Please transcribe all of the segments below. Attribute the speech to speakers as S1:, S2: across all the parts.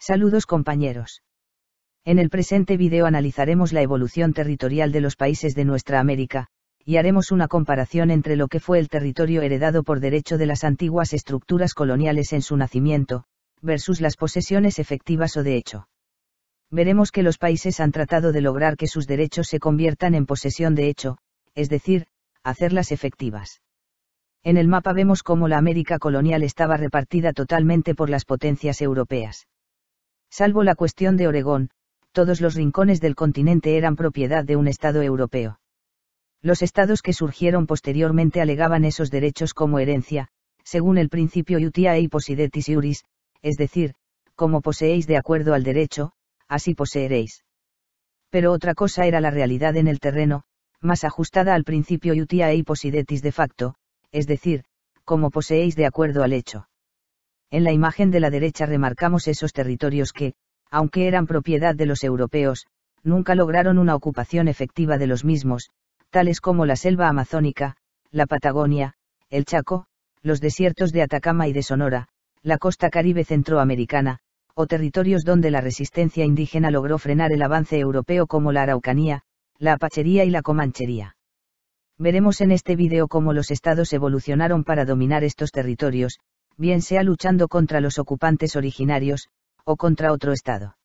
S1: Saludos compañeros. En el presente video analizaremos la evolución territorial de los países de nuestra América, y haremos una comparación entre lo que fue el territorio heredado por derecho de las antiguas estructuras coloniales en su nacimiento, versus las posesiones efectivas o de hecho. Veremos que los países han tratado de lograr que sus derechos se conviertan en posesión de hecho, es decir, hacerlas efectivas. En el mapa vemos cómo la América colonial estaba repartida totalmente por las potencias europeas. Salvo la cuestión de Oregón, todos los rincones del continente eran propiedad de un Estado europeo. Los estados que surgieron posteriormente alegaban esos derechos como herencia, según el principio iutia possidetis iuris, es decir, como poseéis de acuerdo al derecho, así poseeréis. Pero otra cosa era la realidad en el terreno, más ajustada al principio iutia possidetis de facto, es decir, como poseéis de acuerdo al hecho. En la imagen de la derecha remarcamos esos territorios que, aunque eran propiedad de los europeos, nunca lograron una ocupación efectiva de los mismos, tales como la selva amazónica, la Patagonia, el Chaco, los desiertos de Atacama y de Sonora, la costa caribe centroamericana, o territorios donde la resistencia indígena logró frenar el avance europeo como la Araucanía, la Apachería y la Comanchería. Veremos en este video cómo los estados evolucionaron para dominar estos territorios, bien sea luchando contra los ocupantes originarios, o contra otro estado.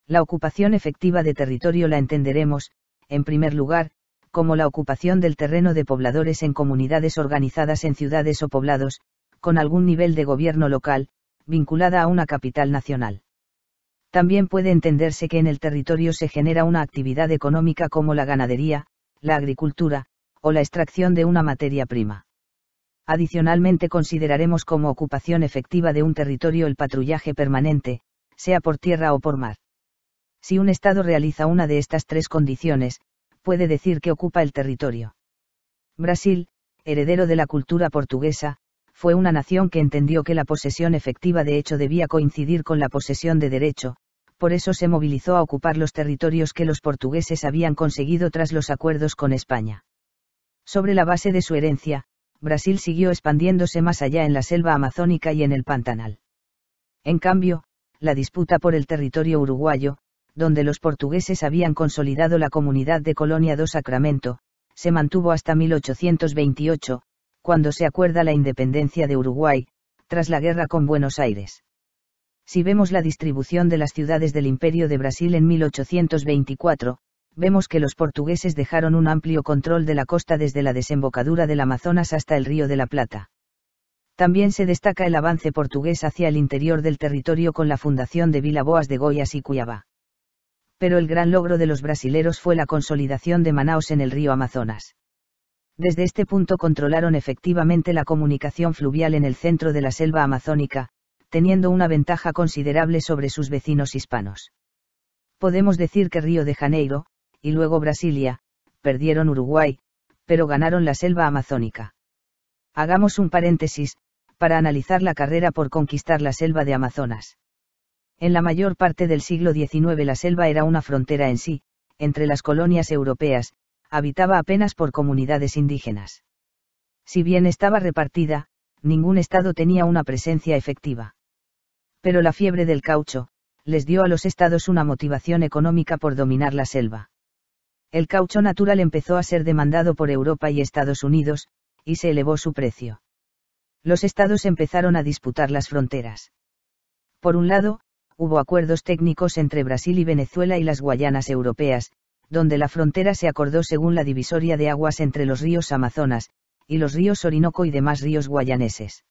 S1: La ocupación efectiva de territorio la entenderemos, en primer lugar, como la ocupación del terreno de pobladores en comunidades organizadas en ciudades o poblados, con algún nivel de gobierno local, vinculada a una capital nacional. También puede entenderse que en el territorio se genera una actividad económica como la ganadería, la agricultura, o la extracción de una materia prima. Adicionalmente consideraremos como ocupación efectiva de un territorio el patrullaje permanente, sea por tierra o por mar. Si un Estado realiza una de estas tres condiciones, puede decir que ocupa el territorio. Brasil, heredero de la cultura portuguesa, fue una nación que entendió que la posesión efectiva de hecho debía coincidir con la posesión de derecho, por eso se movilizó a ocupar los territorios que los portugueses habían conseguido tras los acuerdos con España. Sobre la base de su herencia, Brasil siguió expandiéndose más allá en la selva amazónica y en el Pantanal. En cambio, la disputa por el territorio uruguayo, donde los portugueses habían consolidado la comunidad de Colonia do Sacramento, se mantuvo hasta 1828, cuando se acuerda la independencia de Uruguay, tras la guerra con Buenos Aires. Si vemos la distribución de las ciudades del Imperio de Brasil en 1824, vemos que los portugueses dejaron un amplio control de la costa desde la desembocadura del Amazonas hasta el Río de la Plata. También se destaca el avance portugués hacia el interior del territorio con la fundación de Vila Boas de Goiás y Cuiabá. Pero el gran logro de los brasileros fue la consolidación de Manaos en el río Amazonas. Desde este punto controlaron efectivamente la comunicación fluvial en el centro de la selva amazónica, teniendo una ventaja considerable sobre sus vecinos hispanos. Podemos decir que Río de Janeiro, y luego Brasilia, perdieron Uruguay, pero ganaron la selva amazónica. Hagamos un paréntesis, para analizar la carrera por conquistar la selva de Amazonas. En la mayor parte del siglo XIX la selva era una frontera en sí, entre las colonias europeas, habitaba apenas por comunidades indígenas. Si bien estaba repartida, ningún estado tenía una presencia efectiva. Pero la fiebre del caucho, les dio a los estados una motivación económica por dominar la selva. El caucho natural empezó a ser demandado por Europa y Estados Unidos, y se elevó su precio. Los estados empezaron a disputar las fronteras. Por un lado, hubo acuerdos técnicos entre Brasil y Venezuela y las Guayanas europeas, donde la frontera se acordó según la divisoria de aguas entre los ríos Amazonas, y los ríos Orinoco y demás ríos guayaneses.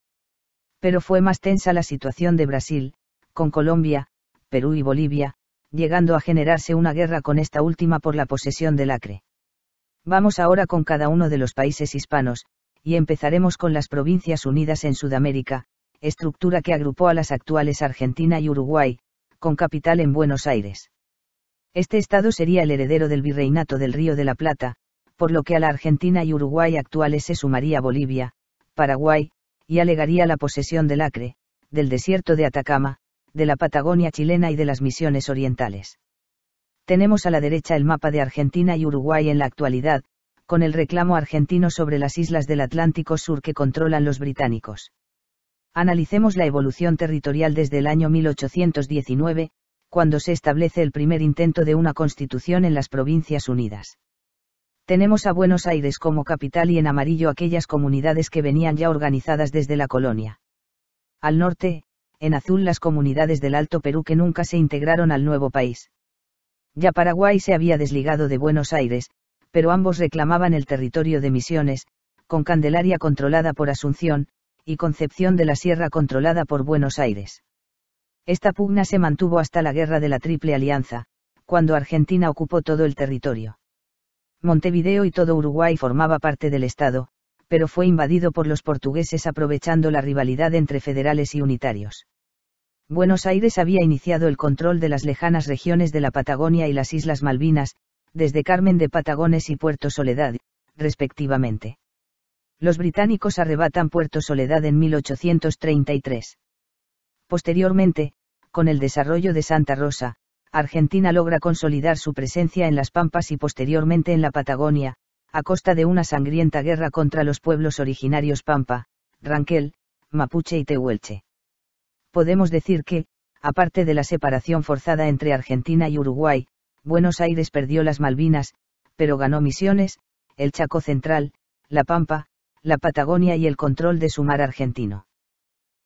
S1: Pero fue más tensa la situación de Brasil, con Colombia, Perú y Bolivia, llegando a generarse una guerra con esta última por la posesión del Acre. Vamos ahora con cada uno de los países hispanos, y empezaremos con las Provincias Unidas en Sudamérica, estructura que agrupó a las actuales Argentina y Uruguay, con capital en Buenos Aires. Este estado sería el heredero del virreinato del Río de la Plata, por lo que a la Argentina y Uruguay actuales se sumaría Bolivia, Paraguay, y alegaría la posesión del Acre, del desierto de Atacama, de la Patagonia chilena y de las Misiones Orientales. Tenemos a la derecha el mapa de Argentina y Uruguay en la actualidad, con el reclamo argentino sobre las islas del Atlántico Sur que controlan los británicos. Analicemos la evolución territorial desde el año 1819, cuando se establece el primer intento de una constitución en las Provincias Unidas. Tenemos a Buenos Aires como capital y en amarillo aquellas comunidades que venían ya organizadas desde la colonia. Al norte, en azul las comunidades del Alto Perú que nunca se integraron al nuevo país. Ya Paraguay se había desligado de Buenos Aires, pero ambos reclamaban el territorio de Misiones, con Candelaria controlada por Asunción, y Concepción de la Sierra controlada por Buenos Aires. Esta pugna se mantuvo hasta la Guerra de la Triple Alianza, cuando Argentina ocupó todo el territorio. Montevideo y todo Uruguay formaba parte del Estado, pero fue invadido por los portugueses aprovechando la rivalidad entre federales y unitarios. Buenos Aires había iniciado el control de las lejanas regiones de la Patagonia y las Islas Malvinas, desde Carmen de Patagones y Puerto Soledad, respectivamente. Los británicos arrebatan Puerto Soledad en 1833. Posteriormente, con el desarrollo de Santa Rosa, Argentina logra consolidar su presencia en las Pampas y posteriormente en la Patagonia, a costa de una sangrienta guerra contra los pueblos originarios Pampa, Ranquel, Mapuche y Tehuelche. Podemos decir que, aparte de la separación forzada entre Argentina y Uruguay, Buenos Aires perdió las Malvinas, pero ganó Misiones, el Chaco Central, la Pampa, la Patagonia y el control de su mar argentino.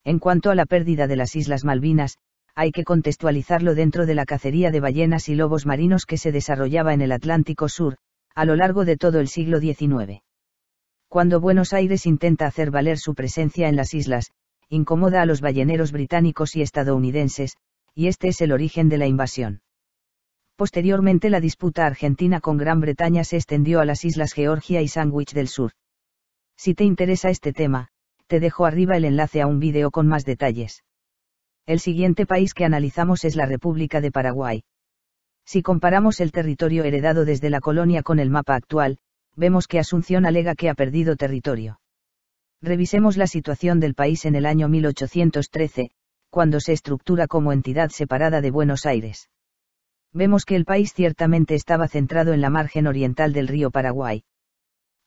S1: En cuanto a la pérdida de las Islas Malvinas, hay que contextualizarlo dentro de la cacería de ballenas y lobos marinos que se desarrollaba en el Atlántico Sur, a lo largo de todo el siglo XIX. Cuando Buenos Aires intenta hacer valer su presencia en las islas, incomoda a los balleneros británicos y estadounidenses, y este es el origen de la invasión. Posteriormente la disputa argentina con Gran Bretaña se extendió a las islas Georgia y Sandwich del Sur. Si te interesa este tema, te dejo arriba el enlace a un vídeo con más detalles. El siguiente país que analizamos es la República de Paraguay. Si comparamos el territorio heredado desde la colonia con el mapa actual, vemos que Asunción alega que ha perdido territorio. Revisemos la situación del país en el año 1813, cuando se estructura como entidad separada de Buenos Aires. Vemos que el país ciertamente estaba centrado en la margen oriental del río Paraguay.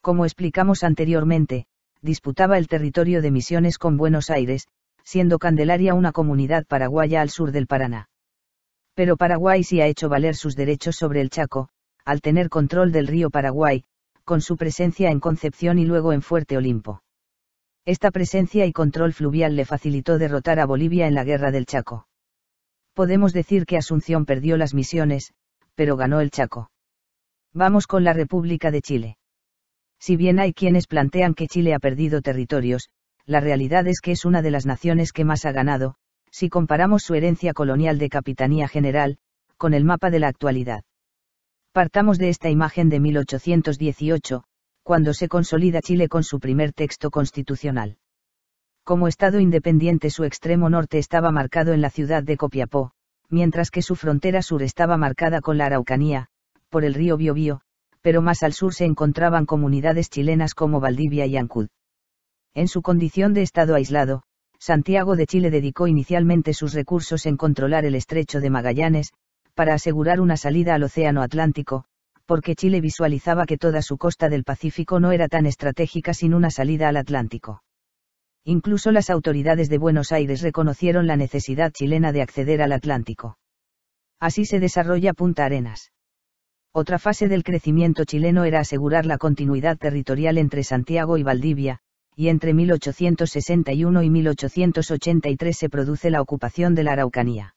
S1: Como explicamos anteriormente, disputaba el territorio de Misiones con Buenos Aires, siendo Candelaria una comunidad paraguaya al sur del Paraná. Pero Paraguay sí ha hecho valer sus derechos sobre el Chaco, al tener control del río Paraguay, con su presencia en Concepción y luego en Fuerte Olimpo. Esta presencia y control fluvial le facilitó derrotar a Bolivia en la Guerra del Chaco. Podemos decir que Asunción perdió las Misiones, pero ganó el Chaco. Vamos con la República de Chile. Si bien hay quienes plantean que Chile ha perdido territorios, la realidad es que es una de las naciones que más ha ganado, si comparamos su herencia colonial de Capitanía General, con el mapa de la actualidad. Partamos de esta imagen de 1818, cuando se consolida Chile con su primer texto constitucional. Como Estado independiente su extremo norte estaba marcado en la ciudad de Copiapó, mientras que su frontera sur estaba marcada con la Araucanía, por el río Biobío, pero más al sur se encontraban comunidades chilenas como Valdivia y Ancud. En su condición de Estado aislado, Santiago de Chile dedicó inicialmente sus recursos en controlar el estrecho de Magallanes, para asegurar una salida al Océano Atlántico, porque Chile visualizaba que toda su costa del Pacífico no era tan estratégica sin una salida al Atlántico. Incluso las autoridades de Buenos Aires reconocieron la necesidad chilena de acceder al Atlántico. Así se desarrolla Punta Arenas. Otra fase del crecimiento chileno era asegurar la continuidad territorial entre Santiago y Valdivia, y entre 1861 y 1883 se produce la ocupación de la Araucanía.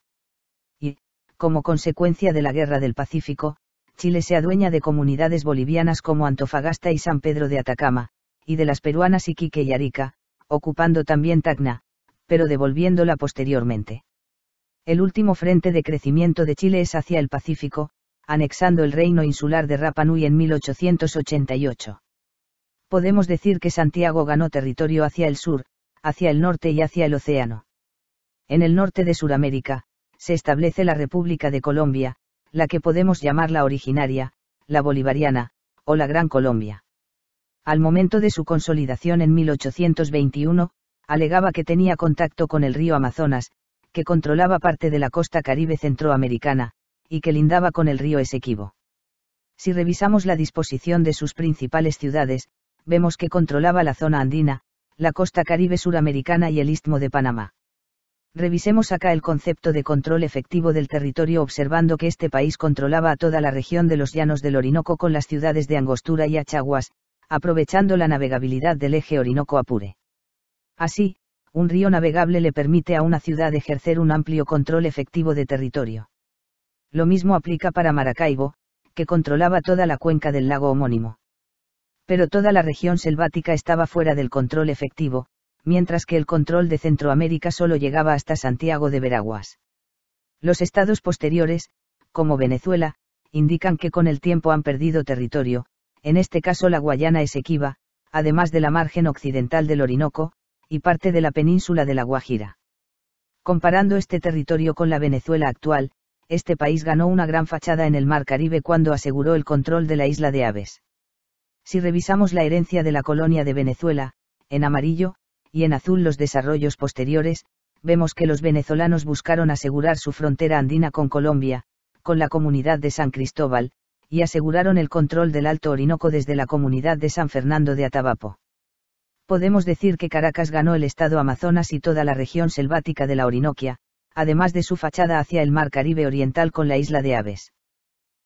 S1: Y, como consecuencia de la Guerra del Pacífico, Chile se adueña de comunidades bolivianas como Antofagasta y San Pedro de Atacama, y de las peruanas Iquique y Arica, ocupando también Tacna, pero devolviéndola posteriormente. El último frente de crecimiento de Chile es hacia el Pacífico, anexando el reino insular de Rapa Nui en 1888. Podemos decir que Santiago ganó territorio hacia el sur, hacia el norte y hacia el océano. En el norte de Sudamérica, se establece la República de Colombia, la que podemos llamar la originaria, la bolivariana, o la Gran Colombia. Al momento de su consolidación en 1821, alegaba que tenía contacto con el río Amazonas, que controlaba parte de la costa caribe centroamericana, y que lindaba con el río Esequibo. Si revisamos la disposición de sus principales ciudades, vemos que controlaba la zona andina, la costa caribe suramericana y el istmo de Panamá. Revisemos acá el concepto de control efectivo del territorio observando que este país controlaba a toda la región de los llanos del Orinoco con las ciudades de Angostura y Achaguas, aprovechando la navegabilidad del eje Orinoco-Apure. Así, un río navegable le permite a una ciudad ejercer un amplio control efectivo de territorio. Lo mismo aplica para Maracaibo, que controlaba toda la cuenca del lago homónimo. Pero toda la región selvática estaba fuera del control efectivo, mientras que el control de Centroamérica solo llegaba hasta Santiago de Veraguas. Los estados posteriores, como Venezuela, indican que con el tiempo han perdido territorio, en este caso la Guayana Esequiba, además de la margen occidental del Orinoco, y parte de la península de La Guajira. Comparando este territorio con la Venezuela actual, este país ganó una gran fachada en el Mar Caribe cuando aseguró el control de la isla de Aves. Si revisamos la herencia de la colonia de Venezuela, en amarillo, y en azul los desarrollos posteriores, vemos que los venezolanos buscaron asegurar su frontera andina con Colombia, con la comunidad de San Cristóbal, y aseguraron el control del Alto Orinoco desde la comunidad de San Fernando de Atabapo. Podemos decir que Caracas ganó el estado Amazonas y toda la región selvática de la Orinoquia, además de su fachada hacia el Mar Caribe oriental con la isla de Aves.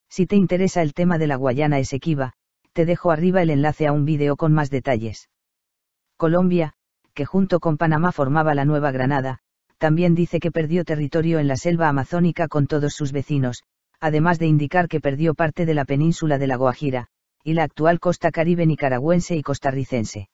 S1: Si te interesa el tema de la Guayana Esequiba, te dejo arriba el enlace a un vídeo con más detalles. Colombia, que junto con Panamá formaba la Nueva Granada, también dice que perdió territorio en la selva amazónica con todos sus vecinos, además de indicar que perdió parte de la península de La Guajira, y la actual costa caribe nicaragüense y costarricense.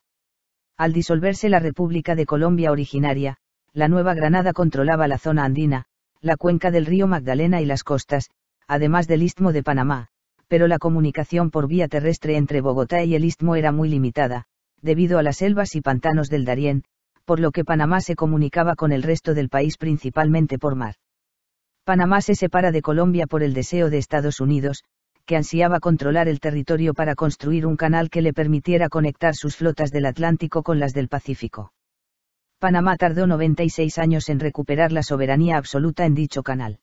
S1: Al disolverse la República de Colombia originaria, la Nueva Granada controlaba la zona andina, la cuenca del río Magdalena y las costas, además del istmo de Panamá, pero la comunicación por vía terrestre entre Bogotá y el istmo era muy limitada, debido a las selvas y pantanos del Darién, por lo que Panamá se comunicaba con el resto del país principalmente por mar. Panamá se separa de Colombia por el deseo de Estados Unidos, que ansiaba controlar el territorio para construir un canal que le permitiera conectar sus flotas del Atlántico con las del Pacífico. Panamá tardó 96 años en recuperar la soberanía absoluta en dicho canal.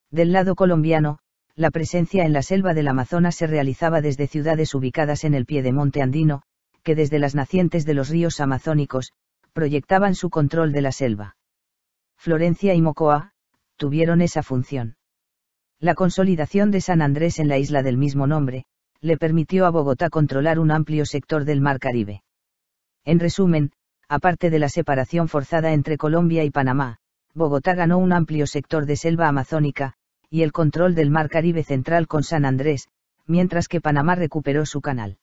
S1: Del lado colombiano, la presencia en la selva del Amazonas se realizaba desde ciudades ubicadas en el piedemonte andino, que desde las nacientes de los ríos amazónicos, proyectaban su control de la selva. Florencia y Mocoa, tuvieron esa función. La consolidación de San Andrés en la isla del mismo nombre, le permitió a Bogotá controlar un amplio sector del Mar Caribe. En resumen, aparte de la separación forzada entre Colombia y Panamá, Bogotá ganó un amplio sector de selva amazónica, y el control del Mar Caribe central con San Andrés, mientras que Panamá recuperó su canal.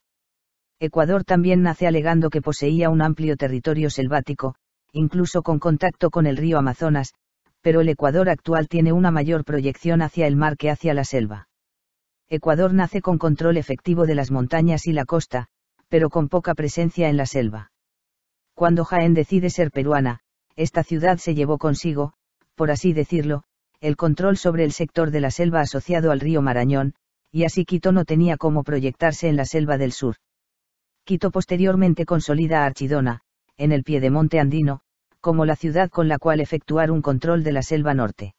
S1: Ecuador también nace alegando que poseía un amplio territorio selvático, incluso con contacto con el río Amazonas, pero el Ecuador actual tiene una mayor proyección hacia el mar que hacia la selva. Ecuador nace con control efectivo de las montañas y la costa, pero con poca presencia en la selva. Cuando Jaén decide ser peruana, esta ciudad se llevó consigo, por así decirlo, el control sobre el sector de la selva asociado al río Marañón, y así Quito no tenía cómo proyectarse en la selva del sur. Quito posteriormente consolida a Archidona, en el piedemonte andino, como la ciudad con la cual efectuar un control de la selva norte.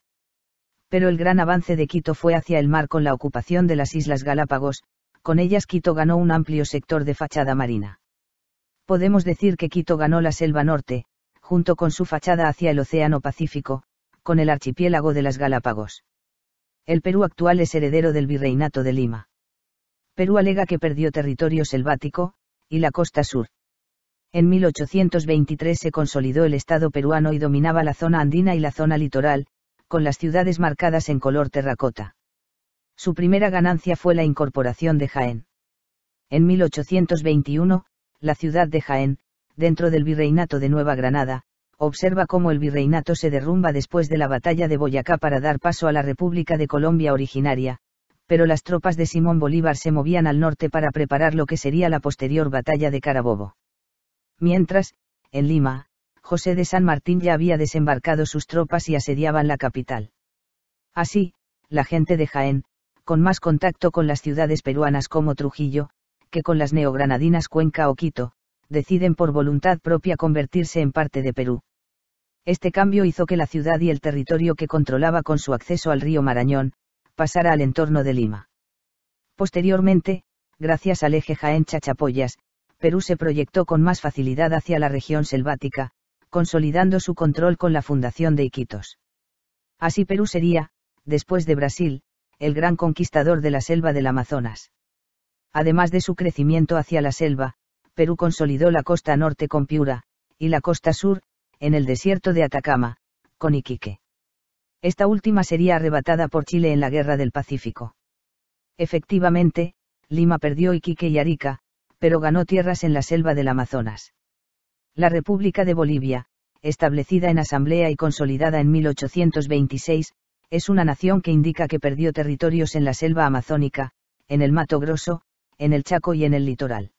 S1: Pero el gran avance de Quito fue hacia el mar con la ocupación de las Islas Galápagos, con ellas Quito ganó un amplio sector de fachada marina. Podemos decir que Quito ganó la selva norte, junto con su fachada hacia el Océano Pacífico, con el archipiélago de las Galápagos. El Perú actual es heredero del Virreinato de Lima. Perú alega que perdió territorio selvático, y la costa sur. En 1823 se consolidó el Estado peruano y dominaba la zona andina y la zona litoral, con las ciudades marcadas en color terracota. Su primera ganancia fue la incorporación de Jaén. En 1821, la ciudad de Jaén, dentro del Virreinato de Nueva Granada, observa cómo el virreinato se derrumba después de la batalla de Boyacá para dar paso a la República de Colombia originaria, pero las tropas de Simón Bolívar se movían al norte para preparar lo que sería la posterior batalla de Carabobo. Mientras, en Lima, José de San Martín ya había desembarcado sus tropas y asediaban la capital. Así, la gente de Jaén, con más contacto con las ciudades peruanas como Trujillo, que con las neogranadinas Cuenca o Quito, deciden por voluntad propia convertirse en parte de Perú. Este cambio hizo que la ciudad y el territorio que controlaba con su acceso al río Marañón, pasara al entorno de Lima. Posteriormente, gracias al eje Jaén-Chachapoyas, Perú se proyectó con más facilidad hacia la región selvática, consolidando su control con la fundación de Iquitos. Así Perú sería, después de Brasil, el gran conquistador de la selva del Amazonas. Además de su crecimiento hacia la selva, Perú consolidó la costa norte con Piura, y la costa sur, en el desierto de Atacama, con Iquique. Esta última sería arrebatada por Chile en la Guerra del Pacífico. Efectivamente, Lima perdió Iquique y Arica, pero ganó tierras en la selva del Amazonas. La República de Bolivia, establecida en asamblea y consolidada en 1826, es una nación que indica que perdió territorios en la selva amazónica, en el Mato Grosso, en el Chaco y en el litoral.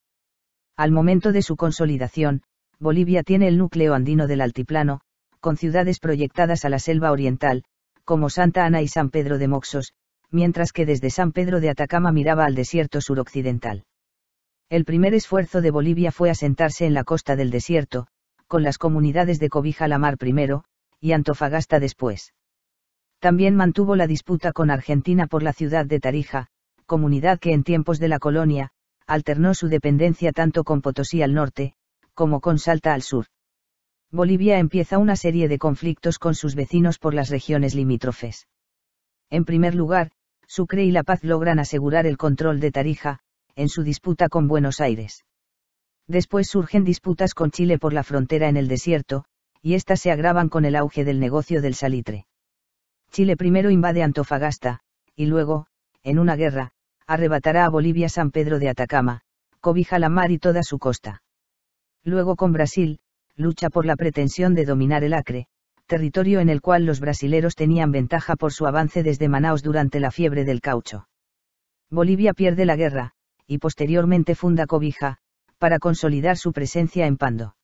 S1: Al momento de su consolidación, Bolivia tiene el núcleo andino del altiplano, con ciudades proyectadas a la selva oriental, como Santa Ana y San Pedro de Moxos, mientras que desde San Pedro de Atacama miraba al desierto suroccidental. El primer esfuerzo de Bolivia fue asentarse en la costa del desierto, con las comunidades de Cobija la Mar primero, y Antofagasta después. También mantuvo la disputa con Argentina por la ciudad de Tarija, comunidad que en tiempos de la colonia, alternó su dependencia tanto con Potosí al norte, como con Salta al sur. Bolivia empieza una serie de conflictos con sus vecinos por las regiones limítrofes. En primer lugar, Sucre y La Paz logran asegurar el control de Tarija, en su disputa con Buenos Aires. Después surgen disputas con Chile por la frontera en el desierto, y éstas se agravan con el auge del negocio del salitre. Chile primero invade Antofagasta, y luego, en una guerra, arrebatará a Bolivia San Pedro de Atacama, Cobija la Mar y toda su costa. Luego con Brasil, lucha por la pretensión de dominar el Acre, territorio en el cual los brasileros tenían ventaja por su avance desde Manaos durante la fiebre del caucho. Bolivia pierde la guerra, y posteriormente funda Cobija, para consolidar su presencia en Pando.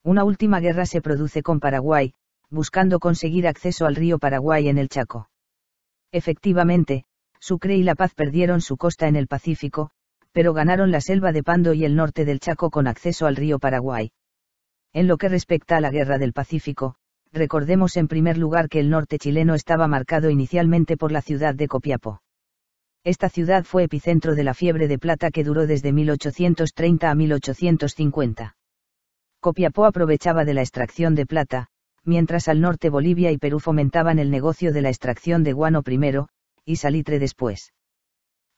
S1: Una última guerra se produce con Paraguay, buscando conseguir acceso al río Paraguay en el Chaco. Efectivamente, Sucre y La Paz perdieron su costa en el Pacífico, pero ganaron la selva de Pando y el norte del Chaco con acceso al río Paraguay. En lo que respecta a la Guerra del Pacífico, recordemos en primer lugar que el norte chileno estaba marcado inicialmente por la ciudad de Copiapó. Esta ciudad fue epicentro de la fiebre de plata que duró desde 1830 a 1850. Copiapó aprovechaba de la extracción de plata, mientras al norte Bolivia y Perú fomentaban el negocio de la extracción de guano primero, y salitre después.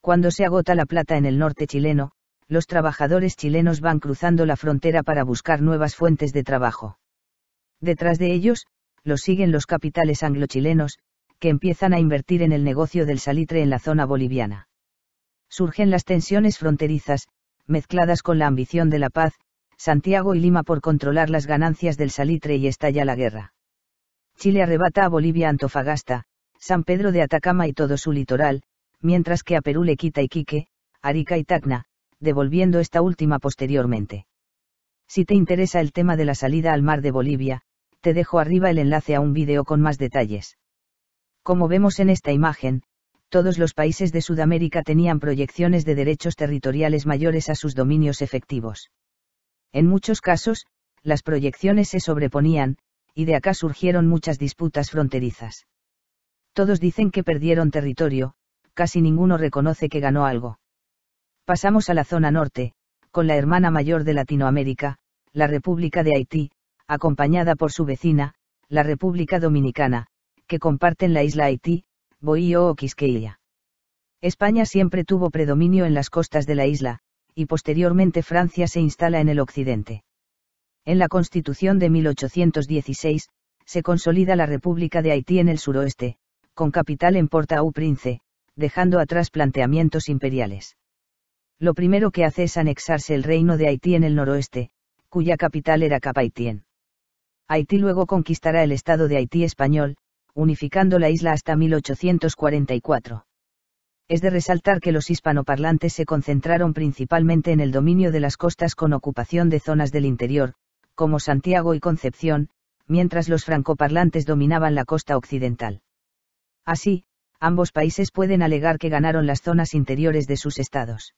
S1: Cuando se agota la plata en el norte chileno, los trabajadores chilenos van cruzando la frontera para buscar nuevas fuentes de trabajo. Detrás de ellos, los siguen los capitales anglo-chilenos, que empiezan a invertir en el negocio del salitre en la zona boliviana. Surgen las tensiones fronterizas, mezcladas con la ambición de la paz, Santiago y Lima por controlar las ganancias del salitre y estalla la guerra. Chile arrebata a Bolivia Antofagasta, San Pedro de Atacama y todo su litoral, mientras que a Perú le quita Iquique, Arica y Tacna, devolviendo esta última posteriormente. Si te interesa el tema de la salida al mar de Bolivia, te dejo arriba el enlace a un vídeo con más detalles. Como vemos en esta imagen, todos los países de Sudamérica tenían proyecciones de derechos territoriales mayores a sus dominios efectivos. En muchos casos, las proyecciones se sobreponían, y de acá surgieron muchas disputas fronterizas. Todos dicen que perdieron territorio, casi ninguno reconoce que ganó algo. Pasamos a la zona norte, con la hermana mayor de Latinoamérica, la República de Haití, acompañada por su vecina, la República Dominicana, que comparten la isla Haití, Bohío o Quisqueya. España siempre tuvo predominio en las costas de la isla, y posteriormente Francia se instala en el occidente. En la Constitución de 1816, se consolida la República de Haití en el suroeste, con capital en Port-au-Prince, dejando atrás planteamientos imperiales. Lo primero que hace es anexarse el Reino de Haití en el noroeste, cuya capital era Cap-Haitien. Haití luego conquistará el Estado de Haití español, unificando la isla hasta 1844. Es de resaltar que los hispanoparlantes se concentraron principalmente en el dominio de las costas con ocupación de zonas del interior, como Santiago y Concepción, mientras los francoparlantes dominaban la costa occidental. Así, ambos países pueden alegar que ganaron las zonas interiores de sus estados.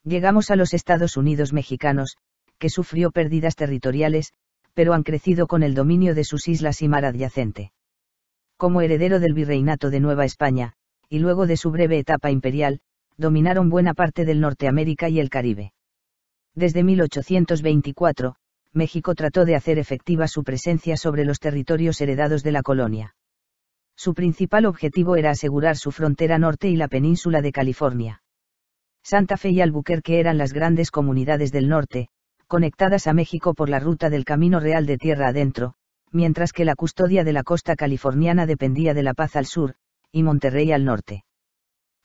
S1: Llegamos a los Estados Unidos mexicanos, que sufrió pérdidas territoriales, pero han crecido con el dominio de sus islas y mar adyacente. Como heredero del virreinato de Nueva España, y luego de su breve etapa imperial, dominaron buena parte del Norteamérica y el Caribe. Desde 1824, México trató de hacer efectiva su presencia sobre los territorios heredados de la colonia. Su principal objetivo era asegurar su frontera norte y la península de California. Santa Fe y Albuquerque eran las grandes comunidades del norte, conectadas a México por la ruta del Camino Real de tierra adentro, mientras que la custodia de la costa californiana dependía de La Paz al sur, y Monterrey al norte.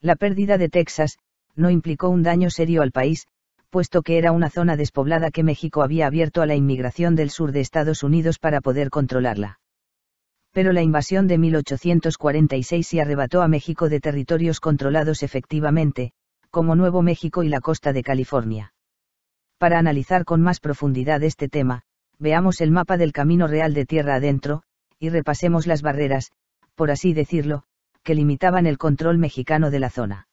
S1: La pérdida de Texas no implicó un daño serio al país, puesto que era una zona despoblada que México había abierto a la inmigración del sur de Estados Unidos para poder controlarla. Pero la invasión de 1846 sí arrebató a México de territorios controlados efectivamente, como Nuevo México y la costa de California. Para analizar con más profundidad este tema, veamos el mapa del Camino Real de tierra adentro, y repasemos las barreras, por así decirlo, que limitaban el control mexicano de la zona.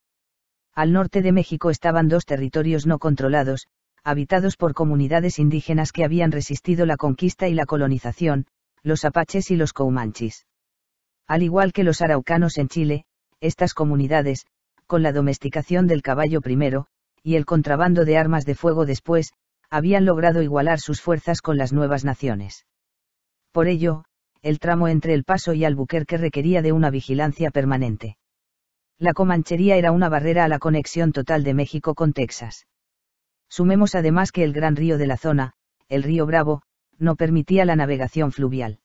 S1: Al norte de México estaban dos territorios no controlados, habitados por comunidades indígenas que habían resistido la conquista y la colonización, los apaches y los comanches. Al igual que los araucanos en Chile, estas comunidades, con la domesticación del caballo primero, y el contrabando de armas de fuego después, habían logrado igualar sus fuerzas con las nuevas naciones. Por ello, el tramo entre El Paso y Albuquerque requería de una vigilancia permanente. La comanchería era una barrera a la conexión total de México con Texas. Sumemos además que el gran río de la zona, el río Bravo, no permitía la navegación fluvial.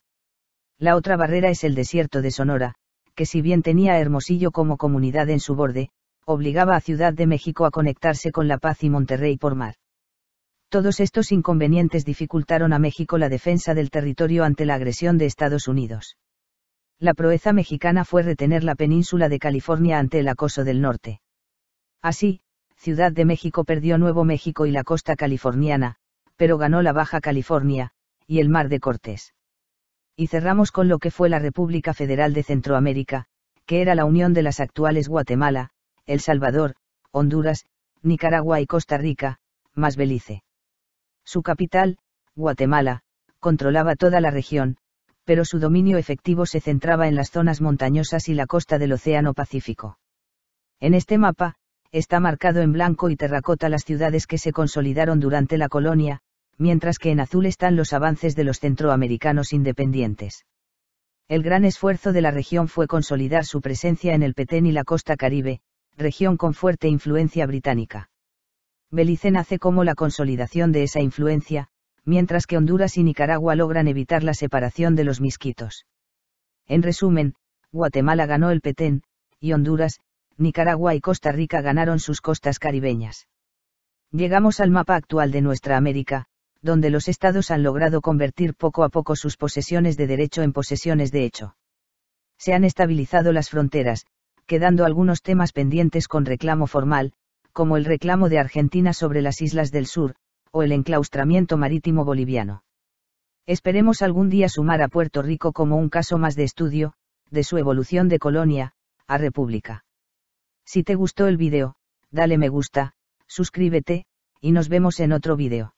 S1: La otra barrera es el desierto de Sonora, que si bien tenía a Hermosillo como comunidad en su borde, obligaba a Ciudad de México a conectarse con La Paz y Monterrey por mar. Todos estos inconvenientes dificultaron a México la defensa del territorio ante la agresión de Estados Unidos. La proeza mexicana fue retener la península de California ante el acoso del norte. Así, Ciudad de México perdió Nuevo México y la costa californiana, pero ganó la Baja California, y el Mar de Cortés. Y cerramos con lo que fue la República Federal de Centroamérica, que era la unión de las actuales Guatemala, El Salvador, Honduras, Nicaragua y Costa Rica, más Belice. Su capital, Guatemala, controlaba toda la región, pero su dominio efectivo se centraba en las zonas montañosas y la costa del Océano Pacífico. En este mapa, está marcado en blanco y terracota las ciudades que se consolidaron durante la colonia, mientras que en azul están los avances de los centroamericanos independientes. El gran esfuerzo de la región fue consolidar su presencia en el Petén y la costa Caribe, región con fuerte influencia británica. Belice nace como la consolidación de esa influencia, mientras que Honduras y Nicaragua logran evitar la separación de los misquitos. En resumen, Guatemala ganó el Petén, y Honduras, Nicaragua y Costa Rica ganaron sus costas caribeñas. Llegamos al mapa actual de nuestra América, donde los estados han logrado convertir poco a poco sus posesiones de derecho en posesiones de hecho. Se han estabilizado las fronteras, quedando algunos temas pendientes con reclamo formal, como el reclamo de Argentina sobre las islas del sur, o el enclaustramiento marítimo boliviano. Esperemos algún día sumar a Puerto Rico como un caso más de estudio, de su evolución de colonia, a república. Si te gustó el vídeo, dale me gusta, suscríbete, y nos vemos en otro vídeo.